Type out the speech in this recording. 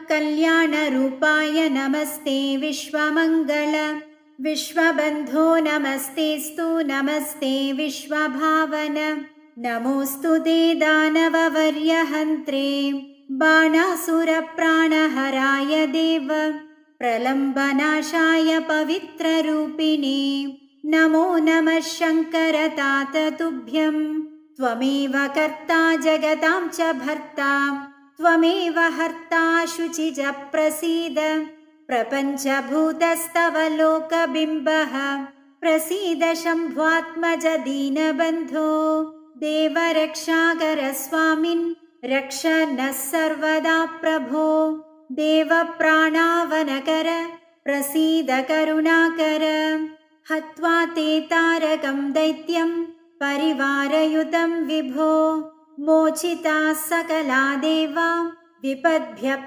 कल्याणरूपाय नमस्ते विश्वमङ्गल विश्वबन्धो नमस्तेऽस्तु नमस्ते विश्वभावन नमोऽस्तु ते दानववर्यहन्त्रे बाणासुरप्राणहराय देव प्रलम्बनाशाय पवित्ररूपिणे नमो नमः शङ्करतात तुभ्यं त्वमेव कर्ता जगतां च भर्ता त्वमेव हर्ता शुचिज प्रसीद प्रपञ्चभूतस्तव लोकबिम्बः प्रसीद शम्भ्वात्मज दीनबन्धो देवरक्षाकर स्वामिन् रक्ष नः सर्वदा प्रभो देवप्राणावनकर प्रसीद करुणाकर हत्वा ते तारकं दैत्यं परिवारयुतं विभो मोचिता सकला देवा विपद्भ्यः